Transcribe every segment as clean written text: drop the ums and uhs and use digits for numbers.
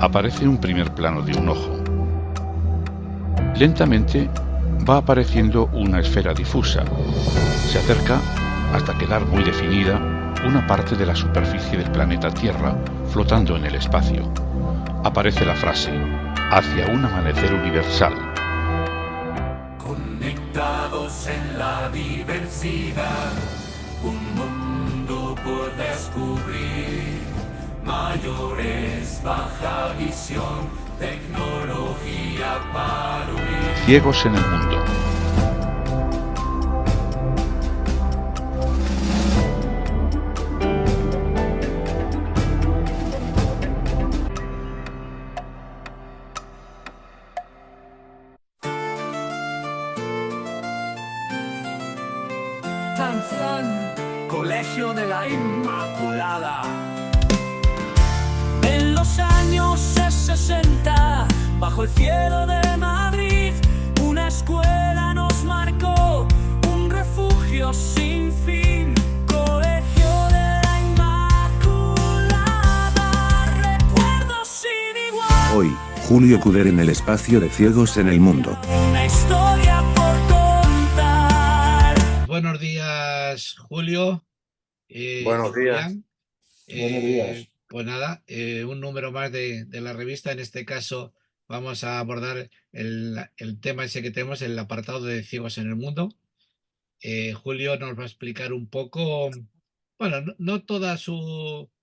aparece un primer plano de un ojo. Lentamente va apareciendo una esfera difusa. Se acerca hasta quedar muy definida una parte de la superficie del planeta Tierra flotando en el espacio. Aparece la frase: hacia un amanecer universal. Conectados en la diversidad, un mundo por descubrir. Mayores, baja visión, tecnología para unir. Ciegos en el mundo. Colegio de la Inmaculada. En los años 60, bajo el cielo de Madrid, una escuela nos marcó, un refugio sin fin. Colegio de la Inmaculada, recuerdos sin igual. Hoy, Julio Cuder en el espacio de Ciegos en el Mundo. Una historia por contar. Buenos días, Julio. Buenos días. Julián. Buenos días. Pues nada, un número más de la revista. En este caso vamos a abordar el tema ese que tenemos, el apartado de Ciegos en el Mundo. Julio nos va a explicar un poco, bueno, no toda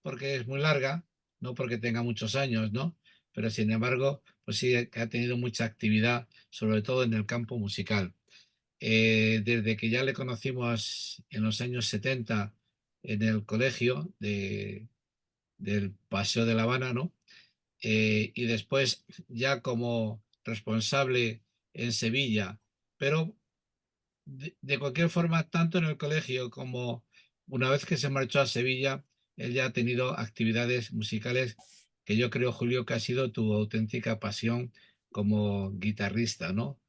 porque es muy larga, no porque tenga muchos años, ¿no? Pero sin embargo, pues sí que ha tenido mucha actividad, sobre todo en el campo musical. Desde que ya le conocimos en los años 70 en el colegio del Paseo de La Habana, ¿no? Y después ya como responsable en Sevilla, pero de cualquier forma, tanto en el colegio como una vez que se marchó a Sevilla, él ya ha tenido actividades musicales que yo creo, Julio, que ha sido tu auténtica pasión como guitarrista, ¿no?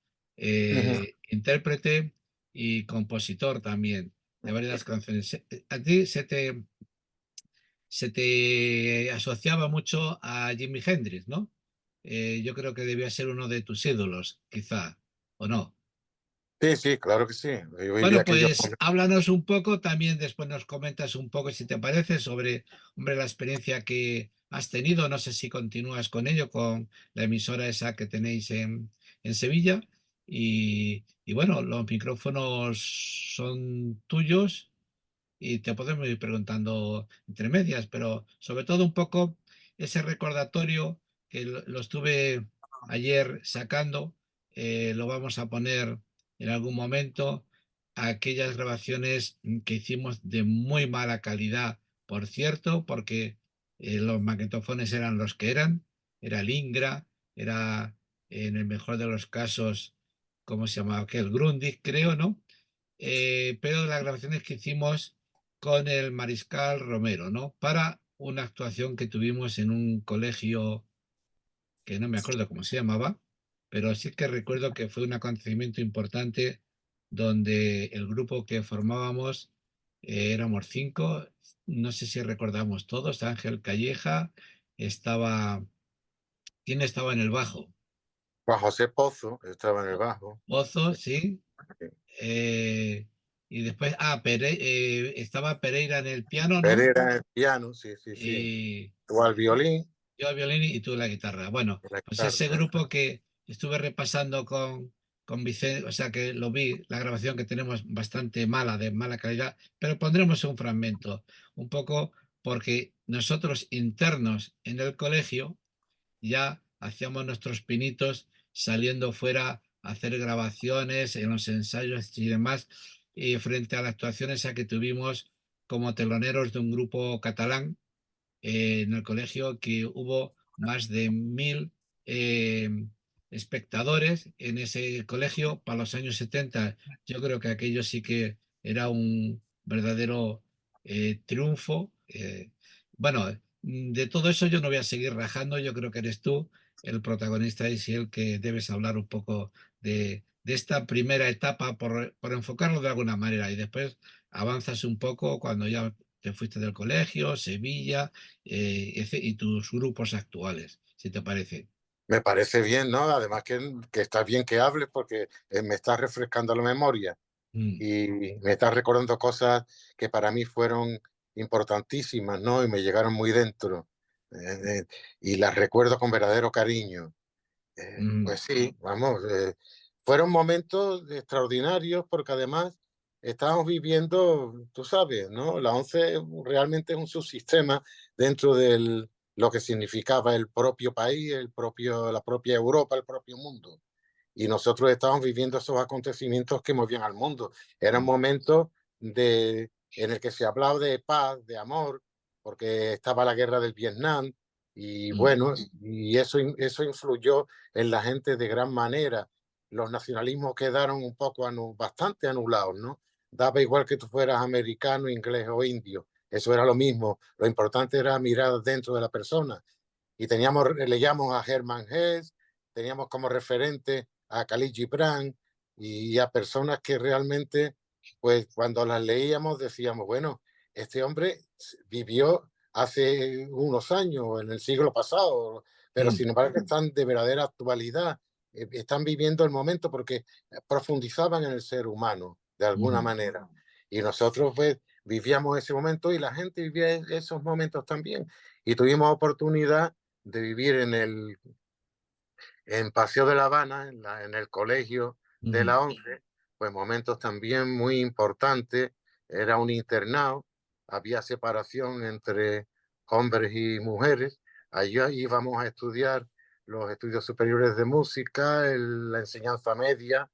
Intérprete y compositor también de varias canciones. A ti se te asociaba mucho a Jimi Hendrix, ¿no? Yo creo que debía ser uno de tus ídolos, quizá, ¿o no? Sí, claro que sí. Yo viví Bueno, aquellos pues háblanos un poco, también después nos comentas un poco, si te parece, sobre, hombre, la experiencia que has tenido. No sé si continúas con ello, con la emisora esa que tenéis en Sevilla. Y bueno, los micrófonos son tuyos y te podemos ir preguntando entre medias, pero sobre todo un poco ese recordatorio que lo estuve ayer sacando, lo vamos a poner en algún momento, aquellas grabaciones que hicimos de muy mala calidad, por cierto, porque los magnetofones eran los que eran, era el Ingra, era en el mejor de los casos, ¿cómo se llamaba? Que el Grundig, creo, ¿no? Pero las grabaciones que hicimos con el Mariscal Romero, ¿no? Para una actuación que tuvimos en un colegio que no me acuerdo cómo se llamaba, pero sí que recuerdo que fue un acontecimiento importante donde el grupo que formábamos éramos 5, no sé si recordamos todos, Ángel Calleja, estaba, ¿quién estaba en el bajo? Juan José Pozo, estaba en el bajo. Pozo, sí. Sí. eh, y después, estaba Pereira en el piano, ¿no? Pereira en el piano, sí. Y Tú al violín yo al violín y tú la guitarra. Bueno, y la pues guitarra. ese grupo que estuve repasando con Vicente, o sea que lo vi, la grabación que tenemos bastante mala, de mala calidad, pero pondremos un fragmento, un poco porque nosotros internos en el colegio ya hacíamos nuestros pinitos saliendo fuera a hacer grabaciones en los ensayos y demás, y frente a la actuación esa que tuvimos como teloneros de un grupo catalán en el colegio, que hubo más de 1.000 eh, espectadores en ese colegio para los años 70. Yo creo que aquello sí que era un verdadero triunfo. Bueno, de todo eso yo no voy a seguir rajando, yo creo que eres tú el protagonista y sí el que debes hablar un poco de esta primera etapa por enfocarlo de alguna manera y después avanzas un poco cuando ya te fuiste del colegio, Sevilla, y tus grupos actuales, si te parece. Me parece bien, ¿no? Además que está bien que hables porque me está refrescando la memoria Mm, y me está recordando cosas que para mí fueron importantísimas, ¿no? Y me llegaron muy dentro. Y las recuerdo con verdadero cariño. mm, Pues sí, vamos, fueron momentos extraordinarios porque además estábamos viviendo, tú sabes, ¿no? La ONCE realmente es un subsistema dentro de lo que significaba el propio país, la propia Europa, el propio mundo. Y nosotros estábamos viviendo esos acontecimientos que movían al mundo. Eran mm, momentos en el que se hablaba de paz, de amor, porque estaba la guerra del Vietnam. Y mm, bueno, y eso influyó en la gente de gran manera. Los nacionalismos quedaron un poco bastante anulados, ¿no? Daba igual que tú fueras americano, inglés o indio. Eso era lo mismo. Lo importante era mirar dentro de la persona. Y leíamos a Hermann Hesse, teníamos como referente a Khalil Gibran y a personas que realmente, pues cuando las leíamos decíamos, bueno, este hombre vivió hace unos años, en el siglo pasado, pero mm, sin embargo están de verdadera actualidad, están viviendo el momento porque profundizaban en el ser humano de alguna mm. manera. Y nosotros pues vivíamos ese momento y la gente vivía esos momentos también. Y tuvimos oportunidad de vivir en Paseo de La Habana, en el colegio de Ujú, la ONCE, pues momentos también muy importantes. Era un internado, había separación entre hombres y mujeres. Allí íbamos a estudiar los estudios superiores de música, la enseñanza media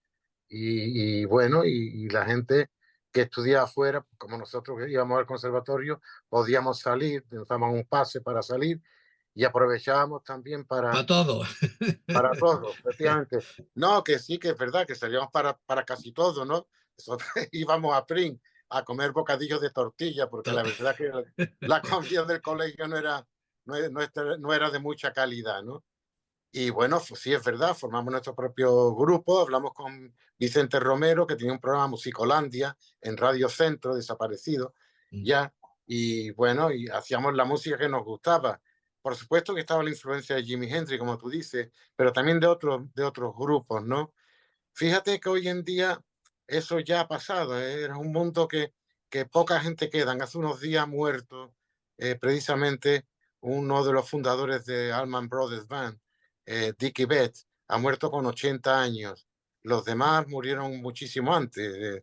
y bueno, y la gente que estudiaba afuera, como nosotros que íbamos al conservatorio, podíamos salir, nos daban un pase para salir y aprovechábamos también Pa' todo. para todo, efectivamente. No, que sí, que es verdad, que salíamos para casi todo, ¿no? Nosotros íbamos a Pring a comer bocadillos de tortilla, porque To- la verdad que la comida del colegio no era de mucha calidad, ¿no? Y bueno, sí es verdad, formamos nuestro propio grupo, hablamos con Vicente Romero, que tenía un programa Musicolandia en Radio Centro, desaparecido Mm, ya, y bueno, y hacíamos la música que nos gustaba. Por supuesto que estaba la influencia de Jimi Hendrix, como tú dices, pero también de otros grupos, ¿no? Fíjate que hoy en día eso ya ha pasado, ¿eh? Es un mundo que poca gente queda. Hace unos días muerto precisamente uno de los fundadores de Allman Brothers Band, Dickie Betts, ha muerto con 80 años. Los demás murieron muchísimo antes.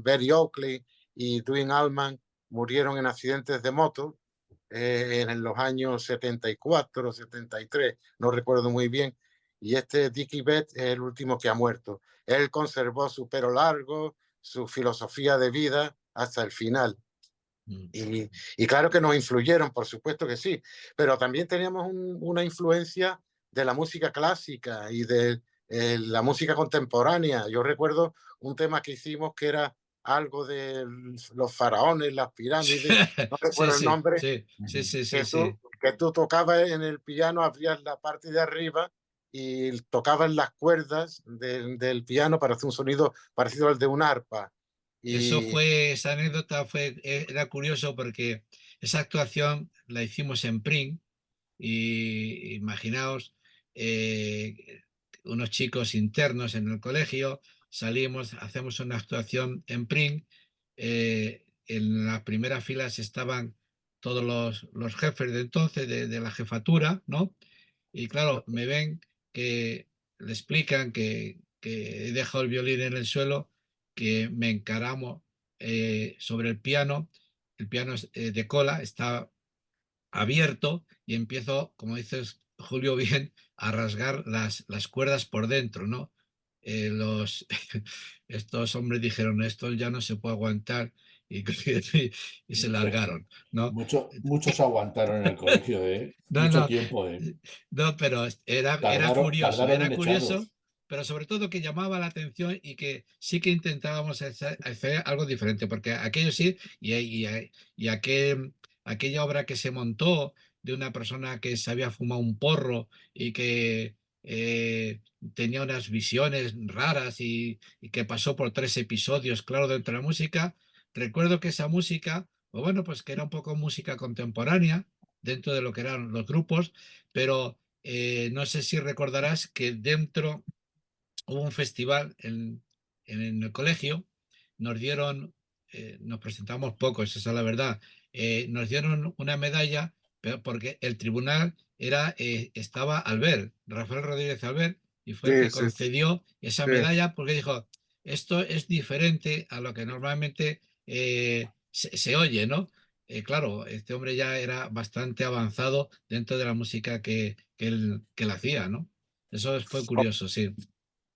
Berry Oakley y Dwayne Allman murieron en accidentes de moto en los años 74, 73, no recuerdo muy bien, y este Dickie Betts es el último que ha muerto. Él conservó su pelo largo, su filosofía de vida hasta el final. mm. Y claro que nos influyeron, por supuesto que sí, pero también teníamos una influencia de la música clásica y de la música contemporánea. Yo recuerdo un tema que hicimos que era algo de los faraones, las pirámides, no Sí, recuerdo el sí, nombre, sí, sí, sí, sí, que sí. tú tocabas en el piano, abrías la parte de arriba y tocabas las cuerdas del piano para hacer un sonido parecido al de un arpa. Y Esa anécdota era curioso porque esa actuación la hicimos en Pring y imaginaos, unos chicos internos en el colegio, salimos, hacemos una actuación en Pring, en las primeras filas estaban todos los jefes de entonces, de la jefatura, ¿no? Y claro, me ven que le explican que he dejado el violín en el suelo, que me encaramos sobre el piano de cola está abierto y empiezo, como dices Julio bien, a rasgar las cuerdas por dentro, ¿no? Estos hombres dijeron, esto ya no se puede aguantar y, y se largaron, ¿no? Muchos aguantaron en el colegio, ¿eh? No, Mucho no, tiempo, ¿eh? no, pero Tardaron en era curioso, echarlos. pero sobre todo que llamaba la atención y que sí que intentábamos hacer algo diferente, porque aquello sí, y aquella obra que se montó de una persona que se había fumado un porro y que tenía unas visiones raras y que pasó por 3 episodios, claro, dentro de la música, recuerdo que esa música, pues bueno, pues que era un poco música contemporánea dentro de lo que eran los grupos, pero no sé si recordarás que dentro hubo un festival en el colegio, nos dieron, nos presentamos pocos, esa es la verdad, nos dieron una medalla, pero porque el tribunal estaba Albert, Rafael Rodríguez Albert, y fue el Sí, que sí, concedió esa sí. medalla porque dijo, esto es diferente a lo que normalmente se oye, ¿no? Claro, este hombre ya era bastante avanzado dentro de la música que él hacía, ¿no? Eso fue curioso, sí.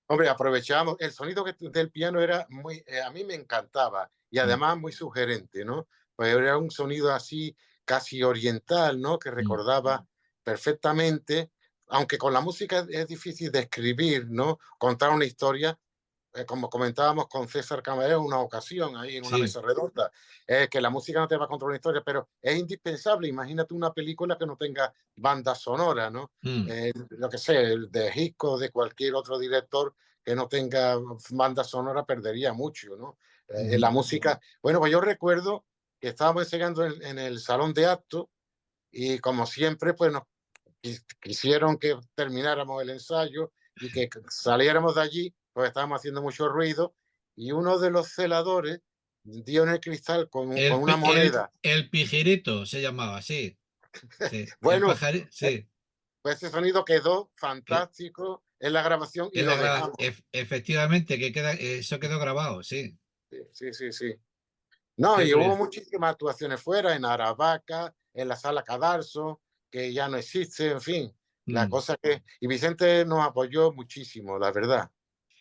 Hombre, aprovechamos, el sonido del piano era muy, a mí me encantaba y Mm, además muy sugerente, ¿no? Pues era un sonido así casi oriental, ¿no? Que mm. recordaba perfectamente, aunque con la música es difícil de escribir, ¿no? Contar una historia, como comentábamos con César Camarero en una ocasión, ahí en una Sí, mesa redonda, que la música no te va a contar una historia, pero es indispensable. Imagínate una película que no tenga banda sonora, ¿no? mm, Lo que sé, el de Hitchcock, de cualquier otro director que no tenga banda sonora perdería mucho, ¿no? ujú. La música, bueno, pues yo recuerdo que estábamos enseñando en el salón de actos y como siempre, pues nos quisieron que termináramos el ensayo y que saliéramos de allí, pues estábamos haciendo mucho ruido y uno de los celadores dio en el cristal con una moneda. El pijerito se llamaba, sí, sí, el Bueno, pajarito, sí. pues ese sonido quedó Que, fantástico en la grabación y que la lo dejamos. efectivamente, eso quedó grabado, sí. Sí, sí, sí, sí. No, Qué y hubo curioso. muchísimas actuaciones fuera, en Aravaca, en la Sala Cadarzo, que ya no existe, en fin. La Mm. cosa que... Y Vicente nos apoyó muchísimo, la verdad.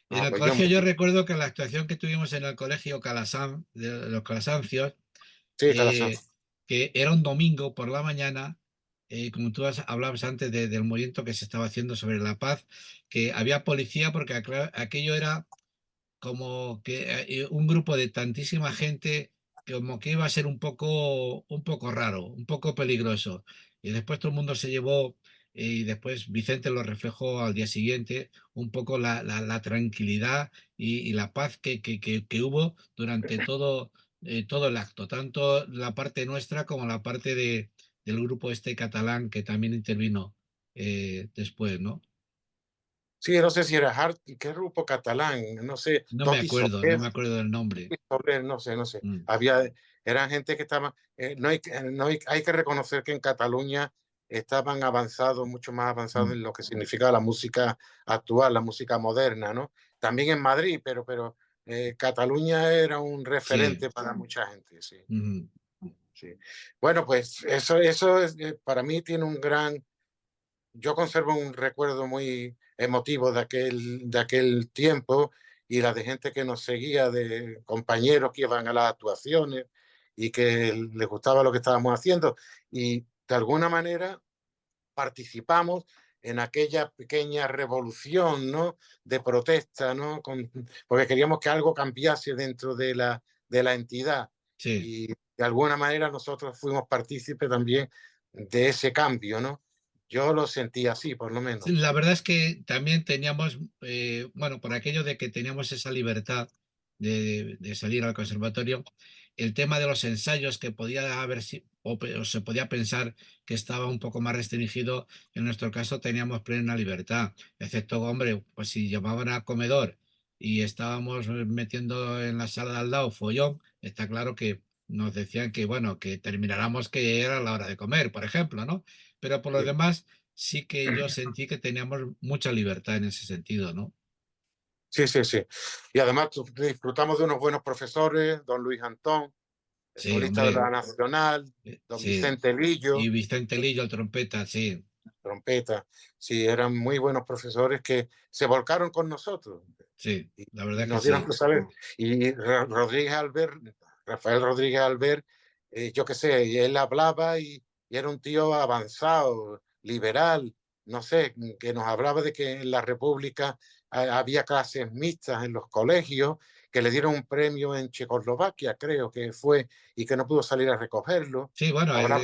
Nos En el apoyó colegio yo mucho. recuerdo que la actuación que tuvimos en el colegio Calasán, de los Calasancios, Sí, Calazán. eh, que era un domingo por la mañana, como tú hablabas antes del movimiento que se estaba haciendo sobre la paz, que había policía porque aquello era como que un grupo de tantísima gente como que iba a ser un poco raro, un poco peligroso. Y después todo el mundo se llevó, y después Vicente lo reflejó al día siguiente, un poco la tranquilidad y la paz que hubo durante todo el acto, tanto la parte nuestra como la parte del grupo este catalán que también intervino después, ¿no? Sí, no sé si era Hart, ¿qué grupo catalán? No sé, Toti No Soler, me acuerdo del nombre. Soler, no sé, no sé. Mm, Había, eran gente que estaba, hay que reconocer que en Cataluña estaban avanzados, mucho más avanzados mm. en lo que significa la música actual, la música moderna, ¿no? También en Madrid, pero Cataluña era un Sí. referente para mucha gente, sí. Ujú. Sí. Bueno, pues eso es, para mí tiene un gran, yo conservo un recuerdo muy emotivo de aquel tiempo y la de gente que nos seguía, de compañeros que iban a las actuaciones y que les gustaba lo que estábamos haciendo. Y de alguna manera participamos en aquella pequeña revolución, ¿no? De protesta, ¿no? Porque queríamos que algo cambiase dentro de la entidad. Sí. Y de alguna manera nosotros fuimos partícipes también de ese cambio, ¿no? Yo lo sentí así, por lo Sí, menos. la verdad es que también teníamos, bueno, por aquello de que teníamos esa libertad de salir al conservatorio, el tema de los ensayos que podía haber, o se podía pensar que estaba un poco más restringido, en nuestro caso teníamos plena libertad, excepto, hombre, pues si llamaban a comedor y estábamos metiendo en la sala de al lado follón, está claro que nos decían que, bueno, que termináramos que era la hora de comer, por ejemplo, ¿no? Pero por lo Sí, demás sí que yo sentí que teníamos mucha libertad en ese sentido, ¿no? sí, sí, sí. Y además disfrutamos de unos buenos profesores, don Luis Antón, el Sí, solista de hombre, la Nacional, don sí. Vicente Y Lillo, Vicente Lillo, el trompeta, sí, trompeta. Sí, eran muy buenos profesores que se volcaron con nosotros sí, la verdad y que nos dieron sí. que saber. Y Rodríguez Albert, Rafael Rodríguez Albert, yo qué sé, y él hablaba y era un tío avanzado, liberal, no sé, que nos hablaba de que en la República había clases mixtas en los colegios, que le dieron un premio en Checoslovaquia, creo que fue, y que no pudo salir a recogerlo. Sí, bueno, Hablaba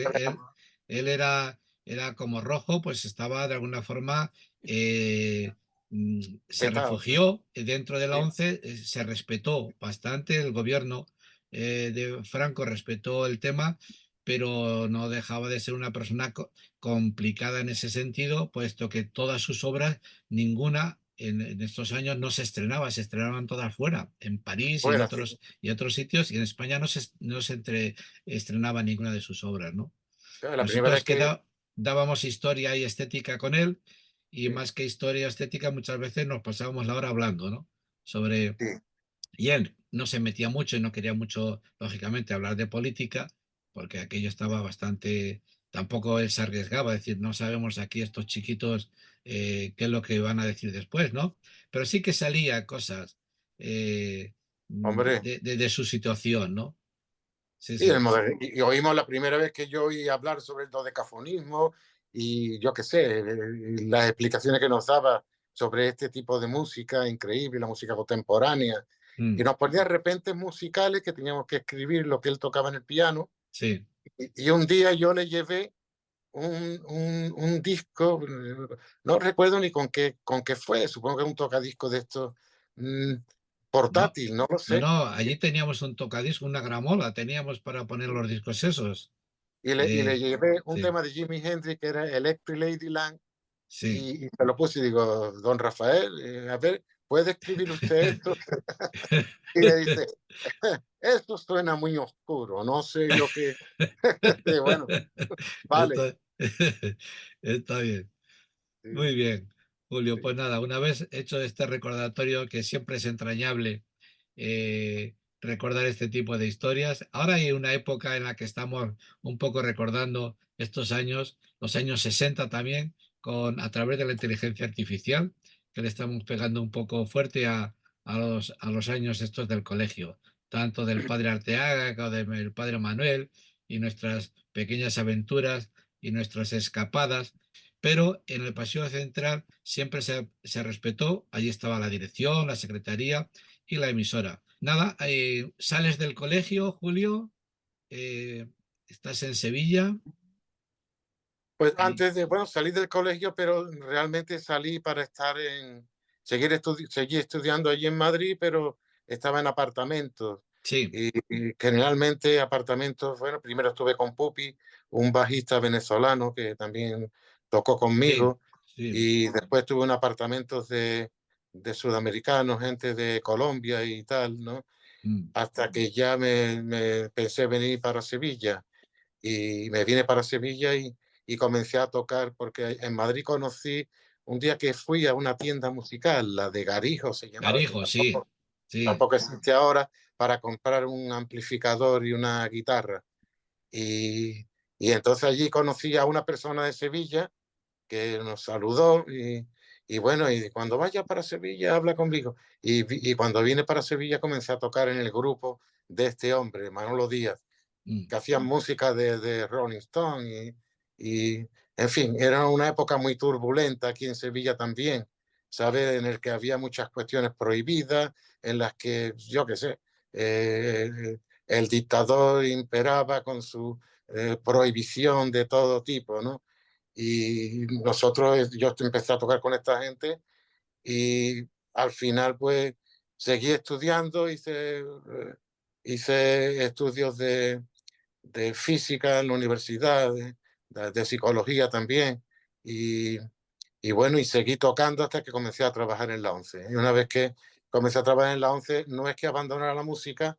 él era como rojo, pues estaba de alguna forma, se petado. refugió dentro de la Sí, ONCE, se respetó bastante el gobierno, de Franco respetó el tema, pero no dejaba de ser una persona complicada en ese sentido, puesto que todas sus obras, ninguna en estos años no se estrenaba, se estrenaban todas fuera, en París Fuera, sí. y otros sitios, y en España no se estrenaba ninguna de sus obras, ¿no? La primera Nosotros vez que... dábamos historia y estética con él, y Sí, más que historia y estética, muchas veces nos pasábamos la hora hablando, ¿no? Sobre... sí. Y él no se metía mucho y no quería mucho, lógicamente, hablar de política, porque aquello estaba bastante... Tampoco él se arriesgaba, es decir, no sabemos aquí estos chiquitos qué es lo que van a decir después, ¿no? Pero sí que salía cosas Hombre, de su situación, ¿no? Sí, sí, sí, y oímos la primera vez que yo oí hablar sobre el dodecafonismo y yo qué sé, las explicaciones que nos daba sobre este tipo de música increíble, la música contemporánea. Y Mm, nos ponía repentes musicales que teníamos que escribir lo que él tocaba en el piano. sí. Y un día yo le llevé un disco, no recuerdo ni con qué fue, supongo que un tocadisco de estos mm, No, portátil, no lo sé. no, allí teníamos un tocadiscos, una gramola, teníamos para poner los discos esos. Y le llevé un Sí, tema de Jimi Hendrix que era Electric Ladyland sí. y se lo puse y digo, don Rafael, a ver, ¿puede escribir usted esto? Y le dice, esto suena muy oscuro, no sé yo qué. Y bueno, vale. Está, está bien. Sí, Muy bien, Julio. Pues sí. nada, una vez hecho este recordatorio, que siempre es entrañable recordar este tipo de historias. Ahora hay una época en la que estamos un poco recordando estos años, los años 60 también, a través de la inteligencia artificial, que le estamos pegando un poco fuerte a los años estos del colegio, tanto del padre Arteaga como del padre Manuel, y nuestras pequeñas aventuras y nuestras escapadas, pero en el pasillo central siempre se respetó, allí estaba la dirección, la secretaría y la emisora. Nada, sales del colegio, Julio, eh, estás en Sevilla Pues y antes de, bueno, salí del colegio, pero realmente salí para estar seguir estudiando allí en Madrid, pero estaba en apartamentos. sí, Y generalmente apartamentos, bueno, primero estuve con Pupi, un bajista venezolano que también tocó sí, conmigo, sí, y después tuve en apartamentos de sudamericanos, gente de Colombia y tal, ¿no? mm, Hasta que ya me pensé venir para Sevilla y me vine para Sevilla y comencé a tocar porque en Madrid conocí un día que fui a una tienda musical, la de Garijo se llamaba, que Garijo, sí, sí, tampoco existe ahora, para comprar un amplificador y una guitarra. Y, y entonces allí conocí a una persona de Sevilla que nos saludó y bueno, y cuando vaya para Sevilla habla conmigo. Y cuando vine para Sevilla comencé a tocar en el grupo de este hombre, Manolo Díaz, mm, que hacían música de Rolling Stone en fin, era una época muy turbulenta aquí en Sevilla también, ¿sabes? En el que había muchas cuestiones prohibidas, en las que, yo qué sé, el dictador imperaba con su prohibición de todo tipo, ¿no? Y nosotros, yo empecé a tocar con esta gente y al final pues seguí estudiando, hice estudios de física en la universidad, de psicología también, y, y bueno, y seguí tocando hasta que comencé a trabajar en la ONCE. Y una vez que comencé a trabajar en la ONCE, no es que abandonara la música,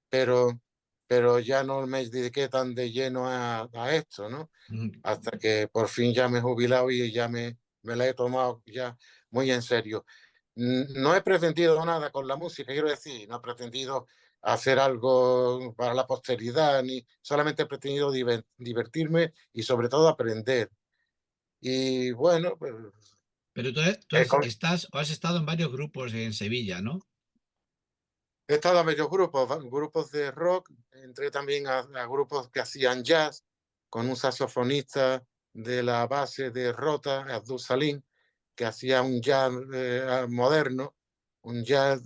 pero, pero ya no me dediqué tan de lleno a esto, ¿no? mm. Hasta que por fin ya me he jubilado y ya me la he tomado ya muy en serio. No he pretendido nada con la música, quiero decir, no he pretendido hacer algo para la posteridad, ni solamente he pretendido divertirme y sobre todo aprender. Y bueno, pues, Pero tú he, con- estás o has estado en varios grupos en Sevilla, ¿no? he estado a varios grupos, grupos de rock, entré también a grupos que hacían jazz, con un saxofonista de la base de Rota, Abdul Salim, que hacía un jazz moderno, un jazz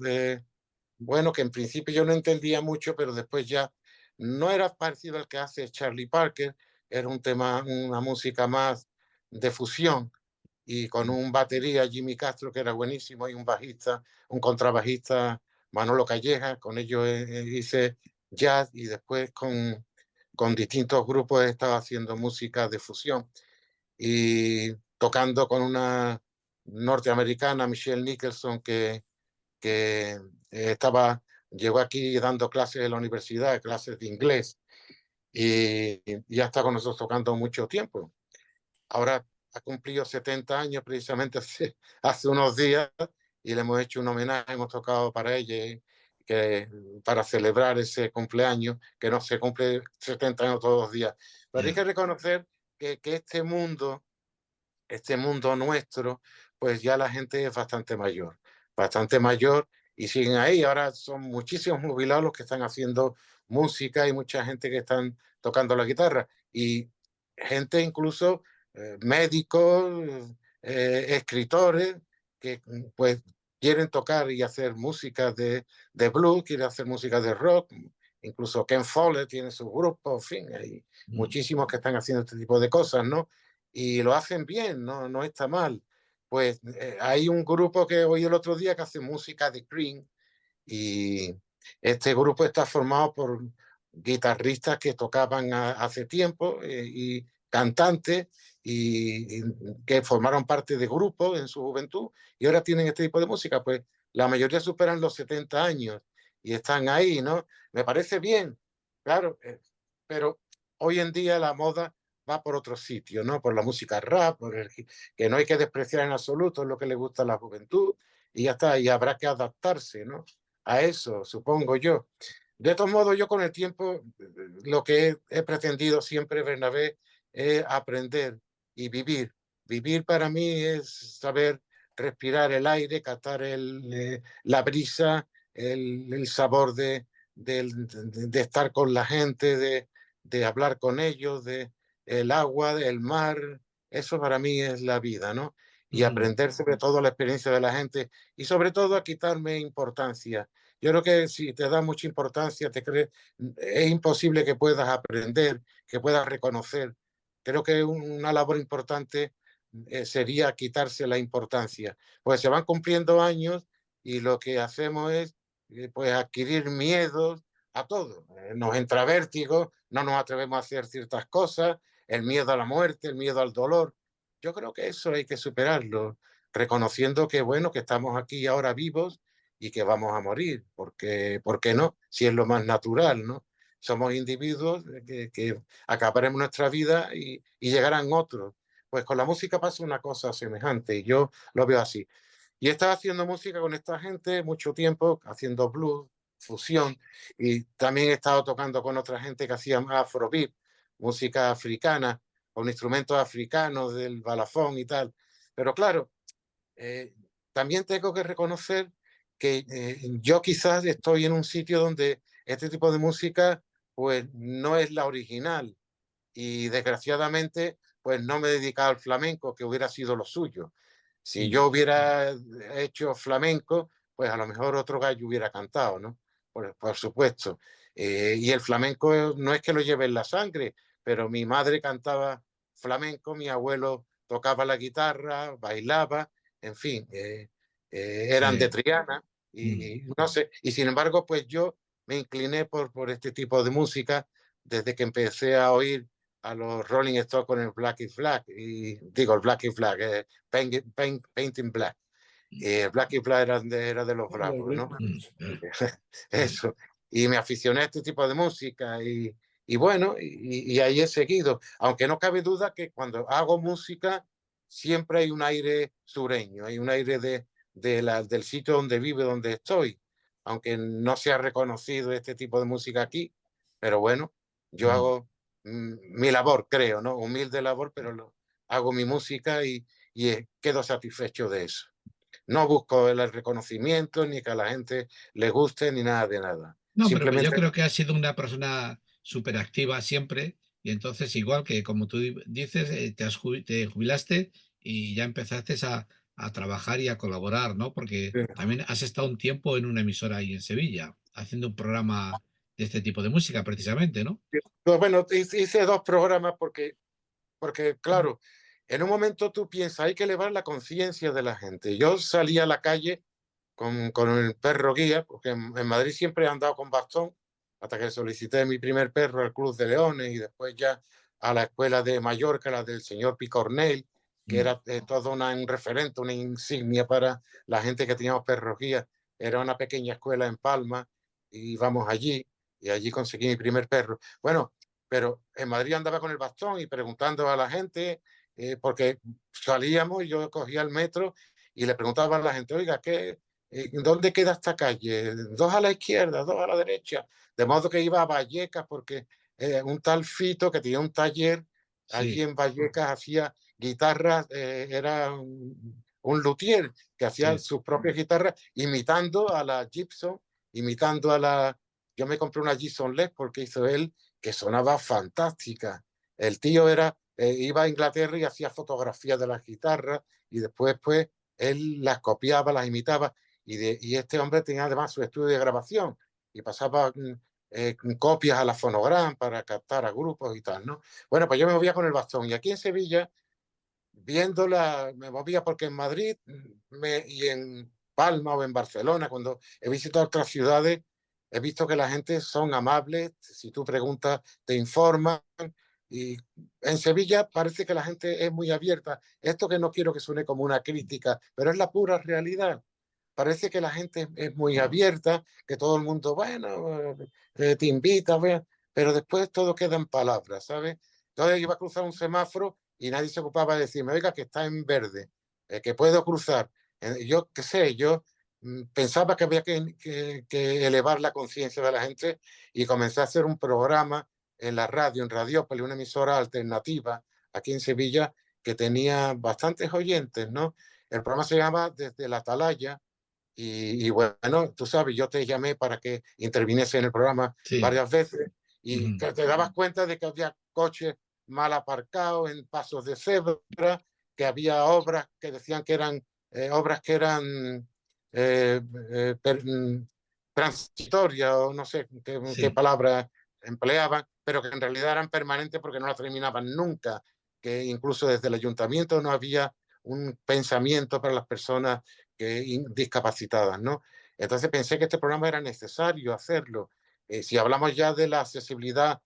bueno, que en principio yo no entendía mucho, pero después ya no era parecido al que hace Charlie Parker, era un tema, una música más de fusión y con un batería Jimmy Castro que era buenísimo y un bajista, un contrabajista Manolo Calleja, con ellos hice jazz y después con distintos grupos he estado haciendo música de fusión y tocando con una norteamericana, Michelle Nicholson, que llegó aquí dando clases en la universidad, clases de inglés, y ya está con nosotros tocando mucho tiempo. Ahora ha cumplido 70 años precisamente hace unos días y le hemos hecho un homenaje, hemos tocado para ella, para celebrar ese cumpleaños, que no se cumple 70 años todos los días. Pero hay que reconocer que este mundo nuestro, pues ya la gente es bastante mayor y siguen ahí. Ahora son muchísimos jubilados los que están haciendo música y mucha gente que están tocando la guitarra y gente incluso médicos, escritores que pues quieren tocar y hacer música de blues, quieren hacer música de rock. Incluso Ken Follett tiene su grupo, en fin, hay muchísimos que están haciendo este tipo de cosas, ¿no? Y lo hacen bien, no está mal. Pues hay un grupo que oí el otro día que hace música de Cream y este grupo está formado por guitarristas que tocaban hace tiempo y cantantes y que formaron parte de grupos en su juventud y ahora tienen este tipo de música. Pues la mayoría superan los 70 años y están ahí, ¿no? Me parece bien, claro, pero hoy en día la moda va por otro sitio, ¿no? Por la música rap, que no hay que despreciar en absoluto, es lo que le gusta a la juventud y ya está, y habrá que adaptarse, ¿no? A eso, supongo yo. De todos modos, yo con el tiempo, lo que he pretendido siempre, Bernabé, es aprender y vivir. Vivir para mí es saber respirar el aire, captar la brisa, el sabor de estar con la gente, de hablar con ellos, el agua, el mar. Eso para mí es la vida, ¿no? Y aprender sobre todo la experiencia de la gente y sobre todo a quitarme importancia. Yo creo que si te da mucha importancia, es imposible que puedas aprender, que puedas reconocer. Creo que una labor importante sería quitarse la importancia. Pues se van cumpliendo años y lo que hacemos es pues adquirir miedos a todo. Nos entra vértigo, no nos atrevemos a hacer ciertas cosas, el miedo a la muerte, el miedo al dolor. Yo creo que eso hay que superarlo, reconociendo que bueno, que estamos aquí ahora vivos y que vamos a morir, porque ¿por qué no? Si es lo más natural, ¿no? Somos individuos que acabaremos nuestra vida y llegarán otros. Pues con la música pasa una cosa semejante y yo lo veo así. Y he estado haciendo música con esta gente mucho tiempo, haciendo blues, fusión, y también he estado tocando con otra gente que hacía afrobeat, música africana, con instrumentos africanos del balafón y tal. Pero claro, también tengo que reconocer que yo quizás estoy en un sitio donde este tipo de música pues no es la original y desgraciadamente pues no me he dedicado al flamenco, que hubiera sido lo suyo. Si yo hubiera hecho flamenco, pues a lo mejor otro gallo hubiera cantado, ¿no? Por supuesto. Y el flamenco no es que lo lleve en la sangre, pero mi madre cantaba flamenco, mi abuelo tocaba la guitarra, bailaba, en fin, eran de Triana y no sé. Y sin embargo, pues yo me incliné por este tipo de música desde que empecé a oír a los Rolling Stones con el Black is Black, y digo el Black is Black, Painting Black. Black is Black era de los Bravos, ¿no? Eso. Y me aficioné a este tipo de música y bueno, y ahí he seguido. Aunque no cabe duda que cuando hago música siempre hay un aire sureño, hay un aire del sitio donde vivo, donde estoy. Aunque no se ha reconocido este tipo de música aquí, pero bueno, yo hago mi labor, creo, ¿no? Humilde labor, pero hago mi música y quedo satisfecho de eso. No busco el reconocimiento, ni que a la gente le guste, ni nada de nada. No, pero yo Simplemente creo que has sido una persona súper activa siempre y entonces igual que como tú dices, te jubilaste y ya empezaste a trabajar y a colaborar, ¿no? Porque también has estado un tiempo en una emisora ahí en Sevilla, haciendo un programa de este tipo de música precisamente, ¿no? pues bueno, hice 2 programas porque claro, en un momento tú piensas, hay que elevar la conciencia de la gente. Yo salí a la calle con el perro guía, porque en Madrid siempre he andado con bastón, hasta que solicité mi primer perro al Club de Leones y después ya a la escuela de Mallorca, la del señor Picornell, que era todo un referente, una insignia para la gente que teníamos perros guías. Era una pequeña escuela en Palma y íbamos allí y allí conseguí mi primer perro. Bueno, pero en Madrid andaba con el bastón y preguntando a la gente, porque salíamos y yo cogía el metro y le preguntaba a la gente, oiga, ¿dónde queda esta calle? Dos a la izquierda, dos a la derecha. De modo que iba a Vallecas porque un tal Fito que tenía un taller allí Sí, en Vallecas hacía guitarras, era un luthier que hacía sí, sus propias guitarras imitando a la Gibson, imitando a la... Yo me compré una Gibson Les porque hizo él, que sonaba fantástica. El tío iba a Inglaterra y hacía fotografías de las guitarras y después pues él las copiaba, las imitaba y este hombre tenía además su estudio de grabación y pasaba copias a la Fonogram para captar a grupos y tal, ¿no? Bueno, pues yo me movía con el bastón y aquí en Sevilla, me movía porque en Madrid y en Palma o en Barcelona, cuando he visitado otras ciudades, he visto que la gente son amables, si tú preguntas, te informan, y en Sevilla parece que la gente es muy abierta. Esto que no quiero que suene como una crítica, pero es la pura realidad. Parece que la gente es muy abierta, que todo el mundo, bueno, te invita, pero después todo queda en palabras, ¿sabes? Entonces iba a cruzar un semáforo y nadie se ocupaba de decirme, oiga, que está en verde, que puedo cruzar. Yo qué sé, yo pensaba que había que elevar la conciencia de la gente y comencé a hacer un programa en la radio, en Radiópolis, una emisora alternativa aquí en Sevilla que tenía bastantes oyentes, ¿no? El programa se llama Desde la Atalaya y bueno, tú sabes, yo te llamé para que interviniese en el programa sí. varias veces y Ujú. te dabas cuenta de que había coches mal aparcados en pasos de cebra, que había obras que decían que eran obras que eran eh, eh, per, transitorias o no sé qué Sí, palabra empleaban, pero que en realidad eran permanentes porque no las terminaban nunca, que incluso desde el ayuntamiento no había un pensamiento para las personas discapacitadas, ¿no? Entonces pensé que este programa era necesario hacerlo. Si hablamos ya de la accesibilidad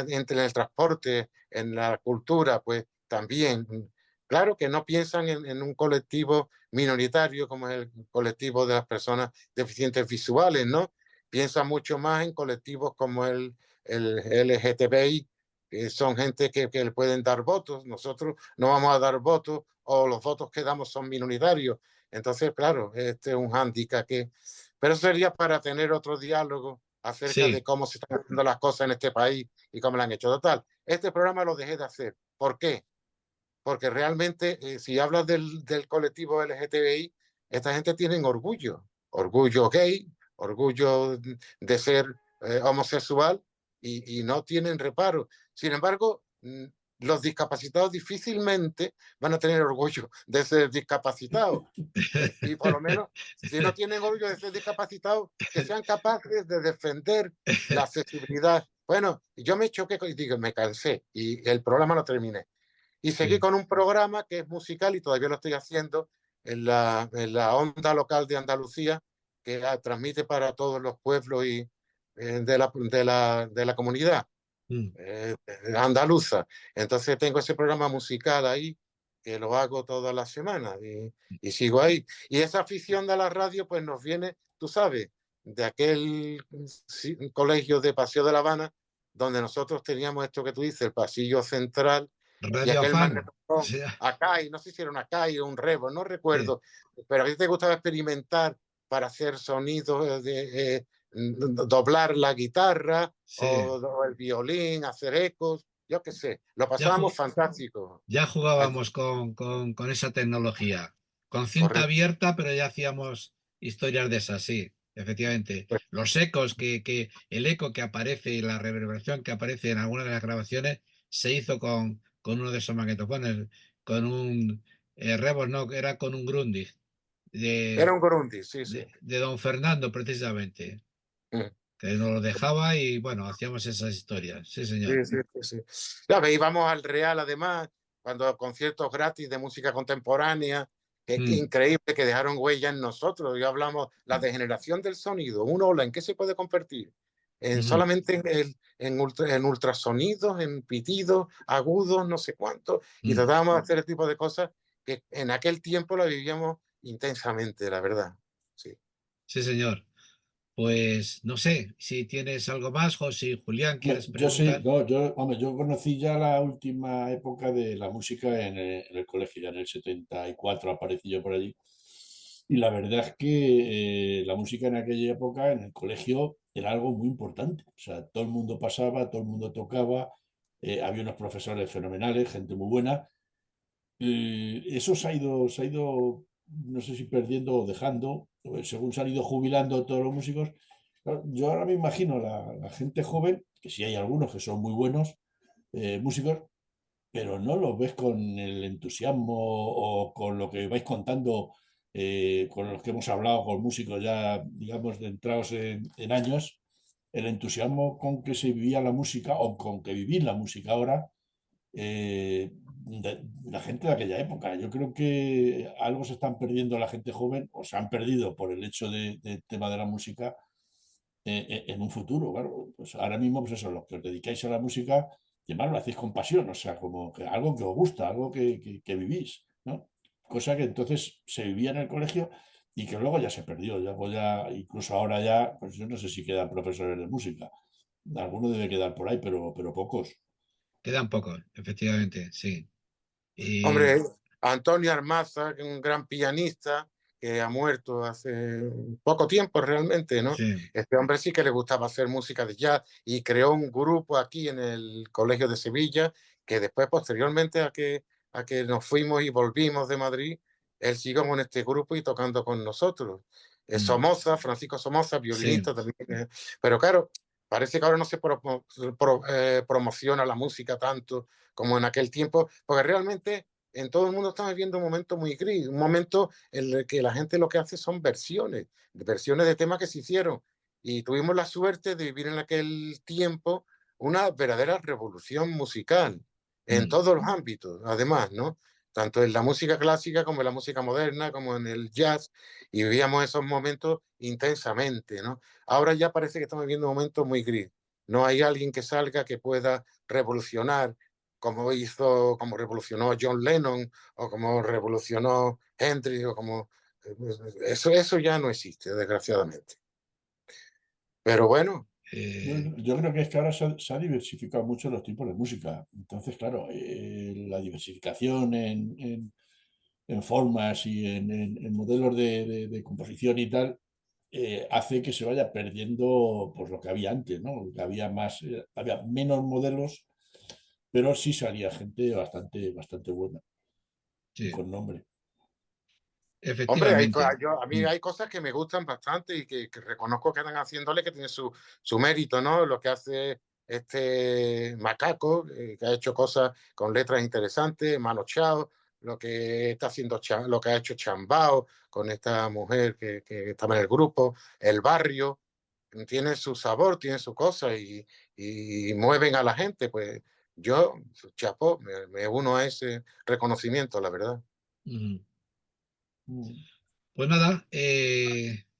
entre el transporte, en la cultura, pues también, claro que no piensan en un colectivo minoritario como es el colectivo de las personas deficientes visuales, ¿no? Piensan mucho más en colectivos como el LGTBI, que son gente que le pueden dar votos. Nosotros no vamos a dar votos o los votos que damos son minoritarios. Entonces, claro, este es un hándicap que... Pero eso sería para tener otro diálogo acerca de sí, cómo se están haciendo las cosas en este país y cómo lo han hecho. Total, este programa lo dejé de hacer. ¿Por qué? Porque realmente, si hablas del colectivo LGTBI, esta gente tiene orgullo. Orgullo gay, orgullo de ser homosexual y no tienen reparo. Sin embargo, los discapacitados difícilmente van a tener orgullo de ser discapacitados. Y por lo menos, si no tienen orgullo de ser discapacitados, que sean capaces de defender la accesibilidad. Bueno, yo me choqué y digo, me cansé y el programa lo terminé. Y seguí sí. con un programa que es musical y todavía lo estoy haciendo en la onda local de Andalucía, que transmite para todos los pueblos y de la comunidad Mm. andaluza. Entonces tengo ese programa musical ahí que lo hago todas las semanas y sigo ahí. Y esa afición de la radio pues nos viene, tú sabes, de aquel colegio de Paseo de La Habana, donde nosotros teníamos esto que tú dices, el pasillo central y Radio aquel Afán. magnetofón Sí, acá, y no sé si era una acá y un Revo, no sí, recuerdo, pero a ti te gustaba experimentar para hacer sonidos doblar la guitarra sí. o el violín, hacer ecos, yo qué sé, lo Ya, pasábamos fantástico. ya Allí, jugábamos con esa tecnología, con cinta correcto. abierta, pero ya hacíamos historias de esas, sí, efectivamente. Pues, Los ecos, que el eco que aparece y la reverberación que aparece en alguna de las grabaciones se hizo con uno de esos magnetofones, con un Rebos, no, era con un Grundig era de, un Gorundi, sí, sí. de don Fernando, precisamente, Mm. que nos lo dejaba y bueno, hacíamos esas historias, sí, señor. Sí, sí, sí, sí. Claro, íbamos al Real además, cuando conciertos gratis de música contemporánea, que Mm. increíble que dejaron huella en nosotros. Ya hablamos, la degeneración del sonido, un ola, ¿en qué se puede convertir? solamente en ultrasonidos, en pitidos, agudos, no sé cuánto, y tratábamos de hacer el tipo de cosas que en aquel tiempo la vivíamos intensamente, la verdad. Sí. Sí, señor. Pues no sé si tienes algo más, José y Julián, ¿quieres Yo sí, preguntar? no, yo conocí ya la última época de la música en el colegio, ya en el 74 aparecí yo por allí. Y la verdad es que la música en aquella época en el colegio era algo muy importante. O sea, todo el mundo pasaba, todo el mundo tocaba, había unos profesores fenomenales, gente muy buena. Eso se ha ido, no sé si perdiendo o dejando, según se han ido jubilando todos los músicos. Claro, yo ahora me imagino la gente joven, que sí hay algunos que son muy buenos músicos, pero no los ves con el entusiasmo o con lo que vais contando, con los que hemos hablado, con músicos ya, digamos, de entrados en años, el entusiasmo con que se vivía la música o con que vivís la música ahora, la gente de aquella época. Yo creo que algo se están perdiendo la gente joven o se han perdido por el hecho del tema de la música en un futuro, claro. Pues ahora mismo, pues eso, los que os dedicáis a la música, y además lo hacéis con pasión, o sea, como que algo que os gusta, algo que vivís, ¿no? Cosa que entonces se vivía en el colegio y que luego ya se perdió, ya, pues ya, incluso ahora ya, pues yo no sé si quedan profesores de música, alguno debe quedar por ahí, pero pocos. Quedan pocos, efectivamente, sí. Y Hombre, Antonio Armaza, que es un gran pianista que ha muerto hace poco tiempo realmente, ¿no? sí. Este hombre sí que le gustaba hacer música de jazz y creó un grupo aquí en el Colegio de Sevilla que después, posteriormente a que nos fuimos y volvimos de Madrid, él siguió con este grupo y tocando con nosotros. Somoza, Francisco Somoza, Sí, violinista también. Pero claro, parece que ahora no se promociona la música tanto como en aquel tiempo, porque realmente en todo el mundo estamos viviendo un momento muy gris, un momento en el que la gente lo que hace son versiones de temas que se hicieron. Y tuvimos la suerte de vivir en aquel tiempo una verdadera revolución musical en todos los ámbitos, además, ¿no? Tanto en la música clásica como en la música moderna, como en el jazz, y vivíamos esos momentos intensamente, ¿no? Ahora ya parece que estamos viviendo un momento muy gris. No hay alguien que salga que pueda revolucionar como revolucionó John Lennon o como revolucionó Hendrix o como eso ya no existe, desgraciadamente. Pero bueno, eh, Yo creo que es que ahora se ha diversificado mucho los tipos de música. Entonces, claro, la diversificación en formas y en modelos de composición y tal, hace que se vaya perdiendo pues, lo que había antes, ¿no? Que había más, había menos modelos, pero sí salía gente bastante buena y sí, con nombre. hombre, efectivamente. a mí hay cosas que me gustan bastante y que reconozco que están haciéndole que tiene su mérito, ¿no? Lo que hace este Macaco, que ha hecho cosas con letras interesantes, Mano Chao, lo que está haciendo, lo que ha hecho Chambao con esta mujer que estaba en el grupo, El Barrio, tiene su sabor, tiene su cosa y mueven a la gente, pues yo, chapó, me uno a ese reconocimiento, la verdad. Ujú. Mm. Pues nada,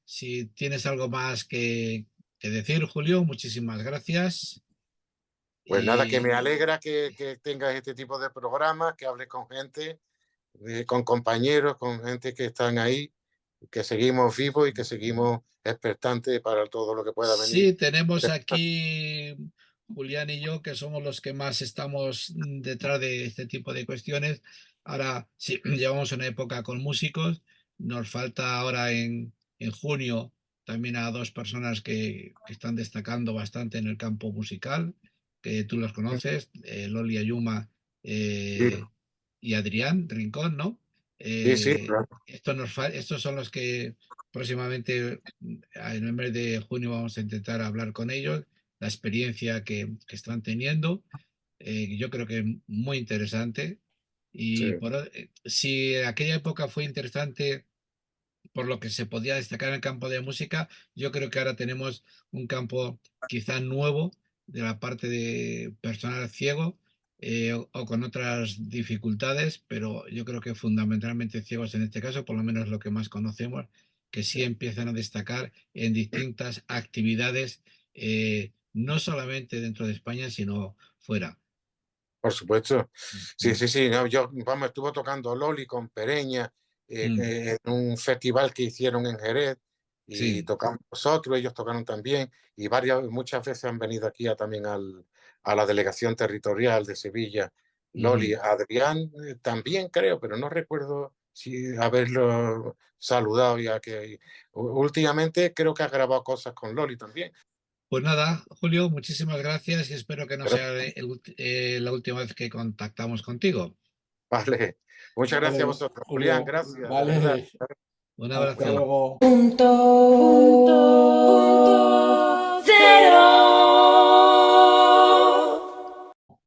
si tienes algo más que decir, Julio, muchísimas gracias. Pues nada, que me Y alegra que tengas este tipo de programas, que hables con gente, con compañeros, con gente que están ahí, que seguimos vivos y que seguimos expectantes para todo lo que pueda venir. sí, tenemos aquí Julián y yo, que somos los que más estamos detrás de este tipo de cuestiones. Ahora sí, llevamos una época con músicos. Nos falta ahora en junio también a dos personas que están destacando bastante en el campo musical, que tú los conoces, Loli Ayuma Sí, y Adrián Rincón, ¿no? sí, sí, claro. Estos son los que próximamente, en el mes de junio, vamos a intentar hablar con ellos, la experiencia que están teniendo. Yo creo que es muy interesante. Sí. Si aquella época fue interesante por lo que se podía destacar en el campo de música, yo creo que ahora tenemos un campo quizá nuevo de la parte de personal ciego, o con otras dificultades, pero yo creo que fundamentalmente ciegos en este caso, por lo menos lo que más conocemos, que sí empiezan a destacar en distintas actividades no solamente dentro de España, sino fuera. Por supuesto. Sí, Mm, sí, sí. No, yo, vamos, estuve tocando Loli con Pereña mm, en un festival que hicieron en Jerez y sí. tocamos nosotros, ellos tocaron también y muchas veces han venido aquí también a la delegación territorial de Sevilla. Loli, Ujú. Adrián también creo, pero no recuerdo si haberlo saludado ya que últimamente creo que ha grabado cosas con Loli también. Pues nada, Julio, muchísimas gracias y espero que no Pero, sea la última vez que contactamos contigo. vale, muchas gracias a Vale, vosotros. Julián, Julio. gracias, de verdad. Vale, Un hasta abrazo. luego. Punto.